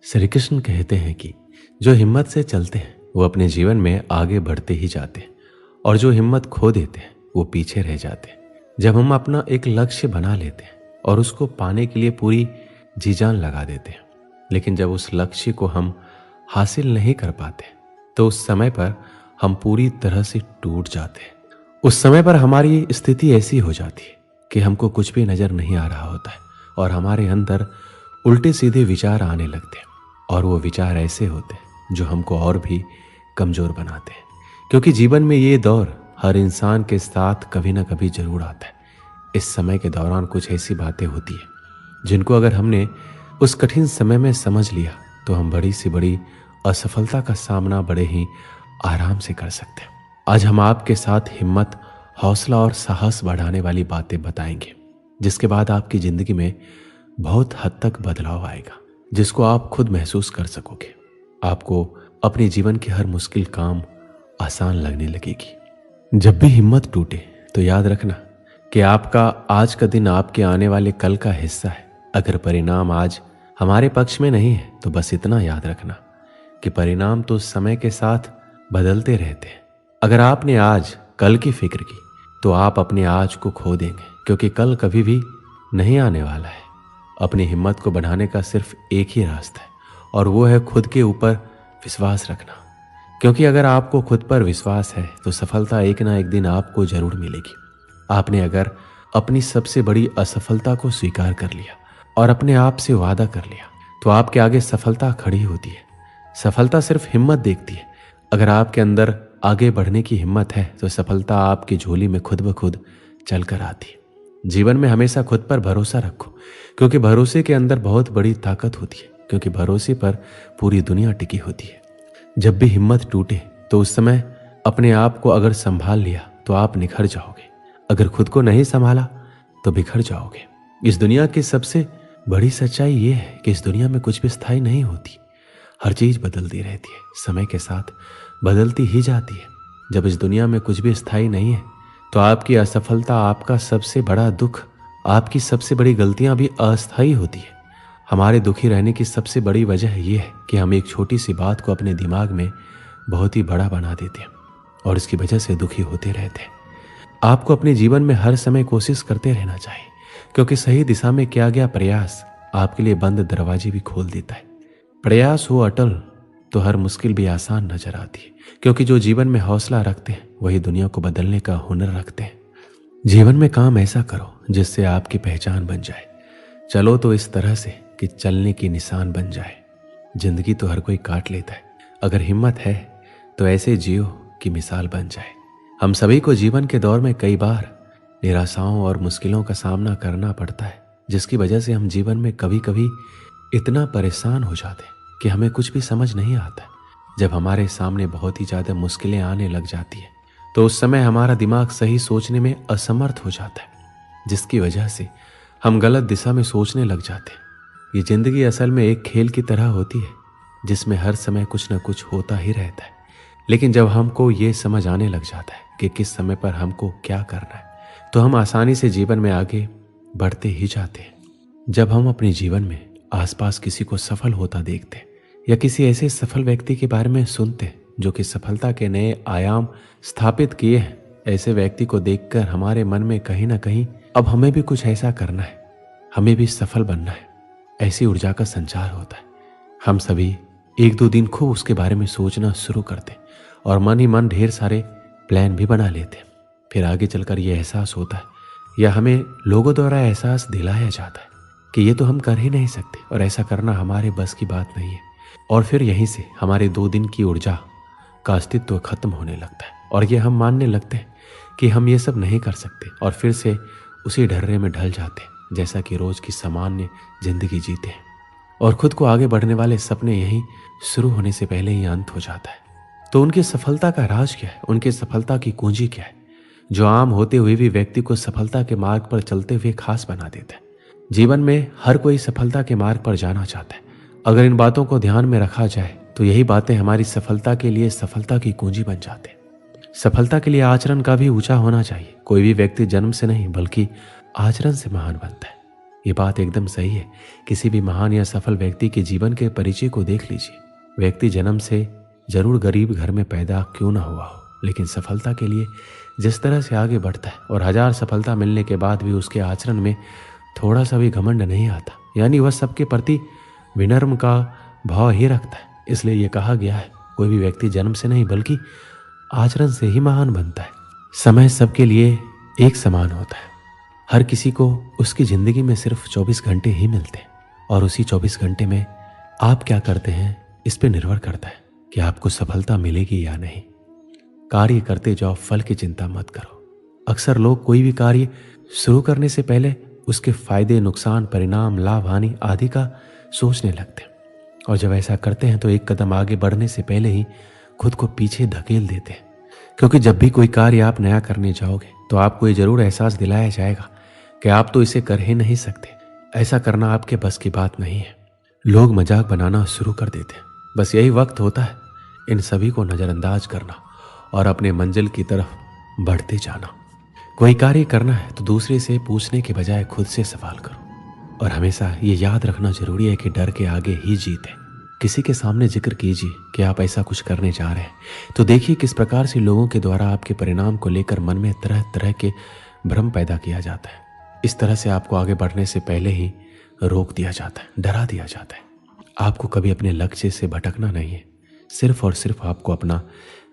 श्री कृष्ण कहते हैं कि जो हिम्मत से चलते हैं वो अपने जीवन में आगे बढ़ते ही जाते हैं और जो हिम्मत खो देते हैं वो पीछे रह जाते हैं। जब हम अपना एक लक्ष्य बना लेते हैं और उसको पाने के लिए पूरी जी जान लगा देते हैं, लेकिन जब उस लक्ष्य को हम हासिल नहीं कर पाते तो उस समय पर हम पूरी तरह से टूट जाते हैं। उस समय पर हमारी स्थिति ऐसी हो जाती है कि हमको कुछ भी नजर नहीं आ रहा होता है और हमारे अंदर उल्टे सीधे विचार आने लगते हैं और वो विचार ऐसे होते हैं जो हमको और भी कमजोर बनाते हैं। क्योंकि जीवन में ये दौर हर इंसान के साथ कभी ना कभी जरूर आता है। इस समय के दौरान कुछ ऐसी बातें होती है जिनको अगर हमने उस कठिन समय में समझ लिया तो हम बड़ी से बड़ी असफलता का सामना बड़े ही आराम से कर सकते हैं। आज हम आपके साथ हिम्मत, हौसला और साहस बढ़ाने वाली बातें बताएंगे, जिसके बाद आपकी जिंदगी में बहुत हद तक बदलाव आएगा, जिसको आप खुद महसूस कर सकोगे। आपको अपने जीवन के हर मुश्किल काम आसान लगने लगेगी। जब भी हिम्मत टूटे तो याद रखना कि आपका आज का दिन आपके आने वाले कल का हिस्सा है। अगर परिणाम आज हमारे पक्ष में नहीं है तो बस इतना याद रखना कि परिणाम तो समय के साथ बदलते रहते हैं। अगर आपने आज कल की फिक्र की तो आप अपने आज को खो देंगे, क्योंकि कल कभी भी नहीं आने वाला है। अपनी हिम्मत को बढ़ाने का सिर्फ एक ही रास्ता है और वो है खुद के ऊपर विश्वास रखना। क्योंकि अगर आपको खुद पर विश्वास है तो सफलता एक ना एक दिन आपको जरूर मिलेगी। आपने अगर अपनी सबसे बड़ी असफलता को स्वीकार कर लिया और अपने आप से वादा कर लिया तो आपके आगे सफलता खड़ी होती है। सफलता सिर्फ हिम्मत देखती है। अगर आपके अंदर आगे बढ़ने की हिम्मत है तो सफलता आपकी झोली में खुद ब खुद चल कर आती है। जीवन में हमेशा खुद पर भरोसा रखो, क्योंकि भरोसे के अंदर बहुत बड़ी ताकत होती है, क्योंकि भरोसे पर पूरी दुनिया टिकी होती है। जब भी हिम्मत टूटे तो उस समय अपने आप को अगर संभाल लिया तो आप निखर जाओगे। अगर खुद को नहीं संभाला तो बिखर जाओगे। इस दुनिया की सबसे बड़ी सच्चाई ये है कि इस दुनिया में कुछ भी स्थायी नहीं होती। हर चीज बदलती रहती है, समय के साथ बदलती ही जाती है। जब इस दुनिया में कुछ भी स्थायी नहीं है तो आपकी असफलता, आपका सबसे बड़ा दुख, आपकी सबसे बड़ी गलतियां भी अस्थायी होती है। हमारे दुखी रहने की सबसे बड़ी वजह यह है कि हम एक छोटी सी बात को अपने दिमाग में बहुत ही बड़ा बना देते हैं और इसकी वजह से दुखी होते रहते हैं। आपको अपने जीवन में हर समय कोशिश करते रहना चाहिए, क्योंकि सही दिशा में किया गया प्रयास आपके लिए बंद दरवाजे भी खोल देता है। प्रयास हो अटल तो हर मुश्किल भी आसान नजर आती है, क्योंकि जो जीवन में हौसला रखते हैं वही दुनिया को बदलने का हुनर रखते हैं। जीवन में काम ऐसा करो जिससे आपकी पहचान बन जाए। चलो तो इस तरह से कि चलने की निशान बन जाए। जिंदगी तो हर कोई काट लेता है, अगर हिम्मत है तो ऐसे जियो कि मिसाल बन जाए। हम सभी को जीवन के दौर में कई बार निराशाओं और मुश्किलों का सामना करना पड़ता है, जिसकी वजह से हम जीवन में कभी कभी इतना परेशान हो जाते हैं कि हमें कुछ भी समझ नहीं आता। जब हमारे सामने बहुत ही ज़्यादा मुश्किलें आने लग जाती है तो उस समय हमारा दिमाग सही सोचने में असमर्थ हो जाता है, जिसकी वजह से हम गलत दिशा में सोचने लग जाते हैं। ये जिंदगी असल में एक खेल की तरह होती है जिसमें हर समय कुछ न कुछ होता ही रहता है। लेकिन जब हमको ये समझ आने लग जाता है कि किस समय पर हमको क्या करना है तो हम आसानी से जीवन में आगे बढ़ते ही जाते हैं। जब हम अपने जीवन में आसपास किसी को सफल होता देखते हैं या किसी ऐसे सफल व्यक्ति के बारे में सुनते हैं जो कि सफलता के नए आयाम स्थापित किए हैं, ऐसे व्यक्ति को देखकर हमारे मन में कहीं ना कहीं अब हमें भी कुछ ऐसा करना है, हमें भी सफल बनना है, ऐसी ऊर्जा का संचार होता है। हम सभी एक दो दिन खूब उसके बारे में सोचना शुरू करते हैं और मन ही मन ढेर सारे प्लान भी बना लेते हैं। फिर आगे चलकर ये एहसास होता है या हमें लोगों द्वारा एहसास दिलाया जाता है कि ये तो हम कर ही नहीं सकते और ऐसा करना हमारे बस की बात नहीं है। और फिर यहीं से हमारे 2 दिन की ऊर्जा का अस्तित्व खत्म होने लगता है और ये हम मानने लगते हैं कि हम ये सब नहीं कर सकते और फिर से उसी ढर्रे में ढल जाते हैं जैसा कि रोज की सामान्य जिंदगी जीते हैं। और खुद को आगे बढ़ने वाले सपने यहीं शुरू होने से पहले ही अंत हो जाता है। तो उनकी सफलता का राज क्या है, उनकी सफलता की कुंजी क्या है, जो आम होते हुए भी व्यक्ति को सफलता के मार्ग पर चलते हुए खास बना देता है। जीवन में हर कोई सफलता के मार्ग पर जाना चाहता है। अगर इन बातों को ध्यान में रखा जाए तो यही बातें हमारी सफलता के लिए सफलता की कुंजी बन जाते हैं। सफलता के लिए आचरण का भी ऊंचा होना चाहिए। कोई भी व्यक्ति जन्म से नहीं बल्कि आचरण से महान बनता है। ये बात एकदम सही है। किसी भी महान या सफल व्यक्ति के जीवन के परिचय को देख लीजिए। व्यक्ति जन्म से जरूर गरीब घर में पैदा क्यों ना हुआ हो, लेकिन सफलता के लिए जिस तरह से आगे बढ़ता है और हजार सफलता मिलने के बाद भी उसके आचरण में थोड़ा सा भी घमंड नहीं आता, यानी वह सबके प्रति विनम्र का भाव ही रखता है। इसलिए यह कहा गया है, कोई भी व्यक्ति जन्म से नहीं बल्कि आचरण से ही महान बनता है। समय सबके लिए एक समान होता है। हर किसी को उसकी ज़िंदगी में सिर्फ 24 घंटे ही मिलते हैं और उसी 24 घंटे में आप क्या करते हैं इस पर निर्भर करता है कि आपको सफलता मिलेगी या नहीं। कार्य करते जाओ, फल की चिंता मत करो। अक्सर लोग कोई भी कार्य शुरू करने से पहले उसके फायदे, नुकसान, परिणाम, लाभ, हानि आदि का सोचने लगते हैं और जब ऐसा करते हैं तो एक कदम आगे बढ़ने से पहले ही खुद को पीछे धकेल देते हैं। क्योंकि जब भी कोई कार्य आप नया करने जाओगे तो आपको ये जरूर एहसास दिलाया जाएगा कि आप तो इसे कर ही नहीं सकते, ऐसा करना आपके बस की बात नहीं है। लोग मजाक बनाना शुरू कर देते हैं। बस यही वक्त होता है इन सभी को नज़रअंदाज करना और अपने मंजिल की तरफ बढ़ते जाना। कोई कार्य करना है तो दूसरे से पूछने के बजाय खुद से सवाल करो और हमेशा ये याद रखना जरूरी है कि डर के आगे ही जीत है। किसी के सामने जिक्र कीजिए कि आप ऐसा कुछ करने जा रहे हैं तो देखिए किस प्रकार से लोगों के द्वारा आपके परिणाम को लेकर मन में तरह तरह के भ्रम पैदा किया जाता है। इस तरह से आपको आगे बढ़ने से पहले ही रोक दिया जाता है, डरा दिया जाता है। आपको कभी अपने लक्ष्य से भटकना नहीं है, सिर्फ और सिर्फ आपको अपना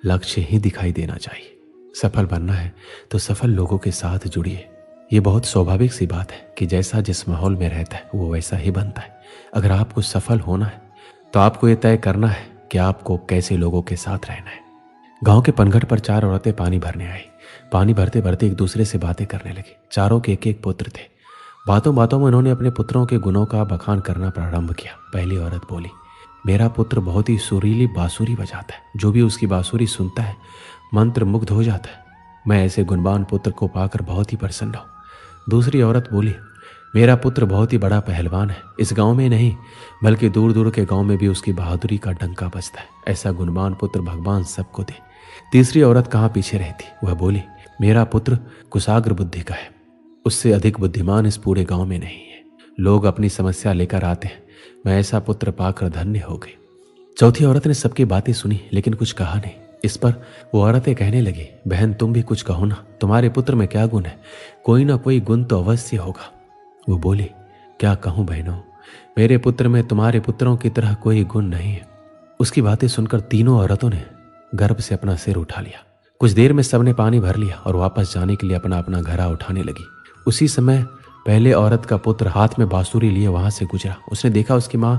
लक्ष्य ही दिखाई देना चाहिए। सफल बनना है तो सफल लोगों के साथ जुड़िए। ये बहुत स्वाभाविक सी बात है कि जैसा जिस माहौल में रहता है वो वैसा ही बनता है। अगर आपको सफल होना है तो आपको ये तय करना है कि आपको कैसे लोगों के साथ रहना है। गांव के पनघट पर 4 औरतें पानी भरने आई। पानी भरते भरते एक दूसरे से बातें करने लगी। चारों के एक एक पुत्र थे। बातों बातों में उन्होंने अपने पुत्रों के गुणों का बखान करना प्रारंभ किया। पहली औरत बोली, मेरा पुत्र बहुत ही सुरीली बांसुरी बजाता है। जो भी उसकी बांसुरी सुनता है मंत्र मुग्ध हो जाता है। मैं ऐसे गुणवान पुत्र को पाकर बहुत ही प्रसन्न हूँ। दूसरी औरत बोली, मेरा पुत्र बहुत ही बड़ा पहलवान है। इस गांव में नहीं बल्कि दूर दूर के गांव में भी उसकी बहादुरी का डंका बजता है। ऐसा गुणवान पुत्र भगवान सबको दे। तीसरी औरत कहाँ पीछे रहती, वह बोली, मेरा पुत्र कुशाग्र बुद्धि का है। उससे अधिक बुद्धिमान इस पूरे गांव में नहीं है। लोग अपनी समस्या लेकर आते हैं, मैं ऐसा पुत्र पाकर धन्य हो गई। चौथी औरत ने सबकी बातें सुनी लेकिन कुछ कहा नहीं। इस पर वो औरतें कहने लगी, बहन तुम भी कुछ कहो ना, तुम्हारे पुत्र में क्या गुण है? कोई ना कोई गुण तो अवश्य होगा। वो बोली, क्या कहूँ बहनों, मेरे पुत्र में तुम्हारे पुत्रों की तरह कोई गुण नहीं है। उसकी बातें सुनकर तीनों औरतों ने गर्भ से अपना सिर उठा लिया। कुछ देर में सबने पानी भर लिया और वापस जाने के लिए अपना अपना घड़ा उठाने लगी। उसी समय पहले औरत का पुत्र हाथ में बांसुरी लिए वहां से गुजरा। उसने देखा उसकी माँ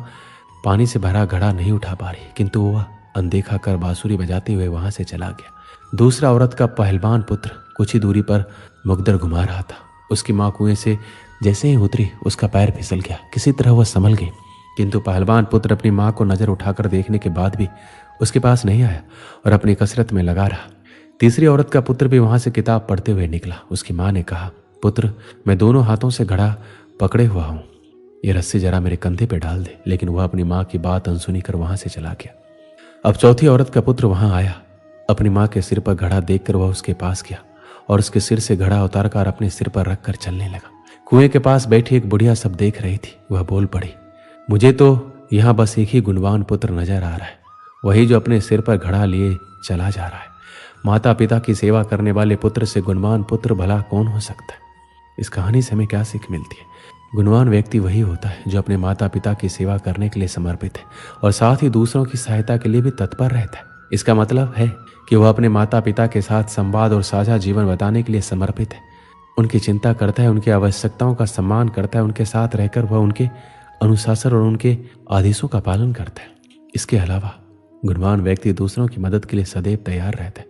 पानी से भरा घड़ा नहीं उठा पा रही, किंतु वह अनदेखा कर बांसुरी बजाते हुए वहां से चला गया। दूसरा औरत का पहलवान पुत्र कुछ ही दूरी पर मुकदर घुमा रहा था। उसकी माँ कुएं से जैसे ही उतरी उसका पैर फिसल गया। किसी तरह वह संभल गई, किंतु पहलवान पुत्र अपनी माँ को नजर उठाकर देखने के बाद भी उसके पास नहीं आया और अपनी कसरत में लगा रहा। तीसरी औरत का पुत्र भी वहां से किताब पढ़ते हुए निकला। उसकी माँ ने कहा, पुत्र मैं दोनों हाथों से घड़ा पकड़े हुआ हूँ, ये रस्सी जरा मेरे कंधे पे डाल दे। लेकिन वह अपनी माँ की बात अनसुनी कर वहां से चला गया। अब चौथी औरत का पुत्र वहां आया। अपनी माँ के सिर पर घड़ा देखकर वह उसके पास गया और उसके सिर से घड़ा उतारकर अपने सिर पर रखकर चलने लगा। कुएं के पास बैठी एक बुढ़िया सब देख रही थी। वह बोल पड़ी, मुझे तो यहाँ बस एक ही गुणवान पुत्र नजर आ रहा है, वही जो अपने सिर पर घड़ा लिए चला जा रहा है। माता पिता की सेवा करने वाले पुत्र से गुणवान पुत्र भला कौन हो सकता है? इस कहानी से हमें क्या सीख मिलती है? गुणवान व्यक्ति वही होता है जो अपने माता पिता की सेवा करने के लिए समर्पित है और साथ ही दूसरों की सहायता के लिए भी तत्पर रहता है। इसका मतलब है कि वह अपने माता पिता के साथ संवाद और साझा जीवन बताने के लिए समर्पित है। उनकी चिंता करता है, उनकी आवश्यकताओं का सम्मान करता है, उनके साथ रहकर वह उनके अनुशासन और उनके आदेशों का पालन करता है। इसके अलावा गुणवान व्यक्ति दूसरों की मदद के लिए सदैव तैयार रहता है।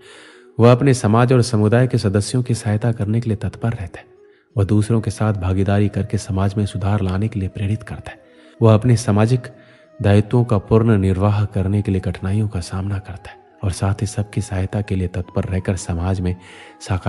वह अपने समाज और समुदाय के सदस्यों की सहायता करने के लिए तत्पर रहता है। वह दूसरों के साथ भागीदारी करके समाज में सुधार लाने के लिए प्रेरित करता है। वह अपने सामाजिक दायित्वों का पूर्ण निर्वाह करने के लिए कठिनाइयों का सामना करता है और साथ ही सबकी सहायता के लिए तत्पर रहकर समाज में सकारात्मक